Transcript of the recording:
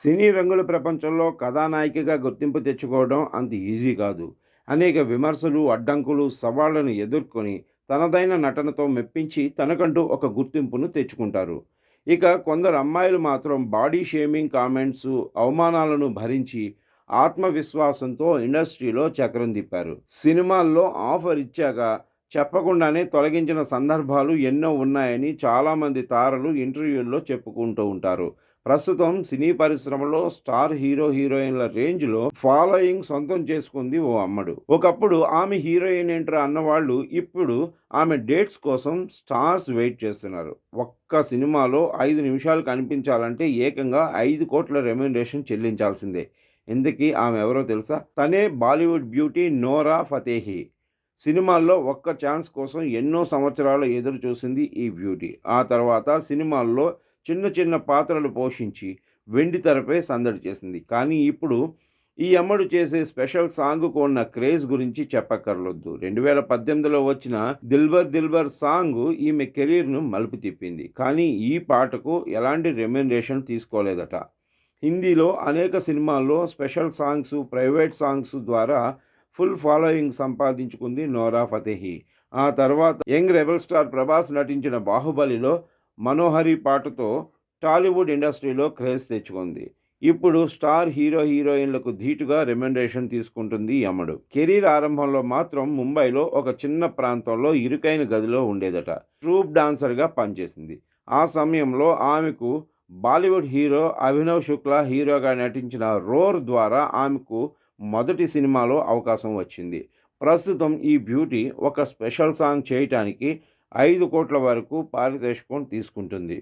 సినీ రంగుల ప్రపంచంలో కథానాయికగా గుర్తింపు తెచ్చుకోవడం అంత ఈజీ కాదు. అనేక విమర్శలు, అడ్డంకులు, సవాళ్లను ఎదుర్కొని తనదైన నటనతో మెప్పించి తనకంటూ ఒక గుర్తింపును తెచ్చుకుంటారు. ఇక కొందరు అమ్మాయిలు మాత్రం బాడీ షేమింగ్ కామెంట్స్, అవమానాలను భరించి ఆత్మవిశ్వాసంతో ఇండస్ట్రీలో చక్రం తిప్పారు. సినిమాల్లో ఆఫర్ ఇచ్చాక చెప్పకుండానే తొలగించిన సందర్భాలు ఎన్నో ఉన్నాయని చాలామంది తారలు ఇంటర్వ్యూల్లో చెప్పుకుంటూ ఉంటారు. ప్రస్తుతం సినీ పరిశ్రమలో స్టార్ హీరో హీరోయిన్ల రేంజ్లో ఫాలోయింగ్ సొంతం చేసుకుంది ఓ అమ్మడు. ఒకప్పుడు ఆమె హీరోయిన్ ఏంట్రా అన్నవాళ్ళు ఇప్పుడు ఆమె డేట్స్ కోసం స్టార్స్ వెయిట్ చేస్తున్నారు. ఒక్క సినిమాలో 5 నిమిషాలు కనిపించాలంటే ఏకంగా 5 కోట్ల రెమ్యునరేషన్ చెల్లించాల్సిందే. ఇందుకీ ఆమె ఎవరో తెలుసా? తనే బాలీవుడ్ బ్యూటీ నోరా ఫతేహి. సినిమాల్లో ఒక్క ఛాన్స్ కోసం ఎన్నో సంవత్సరాలు ఎదురు చూసింది ఈ బ్యూటీ. ఆ తర్వాత సినిమాల్లో చిన్న చిన్న పాత్రలు పోషించి వెండి తెరపై సందడి చేసింది. కానీ ఇప్పుడు ఈ అమ్మడు చేసే స్పెషల్ సాంగ్కు ఉన్న క్రేజ్ గురించి చెప్పక్కర్లొద్దు. 2018లో వచ్చిన దిల్బర్ దిల్బర్ సాంగ్ ఈమె కెరీర్ను మలుపు తిప్పింది. కానీ ఈ పాటకు ఎలాంటి రెమ్యునరేషన్ తీసుకోలేదట. హిందీలో అనేక సినిమాల్లో స్పెషల్ సాంగ్స్, ప్రైవేట్ సాంగ్స్ ద్వారా ఫుల్ ఫాలోయింగ్ సంపాదించుకుంది నోరా ఫతేహి. ఆ తర్వాత యంగ్ రెబల్ స్టార్ ప్రభాస్ నటించిన బాహుబలిలో మనోహరి పాటతో టాలీవుడ్ ఇండస్ట్రీలో క్రేజ్ తెచ్చుకుంది. ఇప్పుడు స్టార్ హీరో హీరోయిన్లకు ధీటుగా రెమ్యునరేషన్ తీసుకుంటుంది ఈ అమ్మడు. కెరీర్ ఆరంభంలో మాత్రం ముంబైలో ఒక చిన్న ప్రాంతంలో ఇరుకైన గదిలో ఉండేదట. ట్రూప్ డాన్సర్గా పనిచేసింది. ఆ సమయంలో ఆమెకు బాలీవుడ్ హీరో అభినవ్ శుక్లా హీరోగా నటించిన రోర్ ద్వారా ఆమెకు మొదటి సినిమాలో అవకాశం వచ్చింది. ప్రస్తుతం ఈ బ్యూటీ ఒక స్పెషల్ సాంగ్ చేయటానికి 5 కోట్ల వరకు పారితోషికం తీసుకుంటుంది.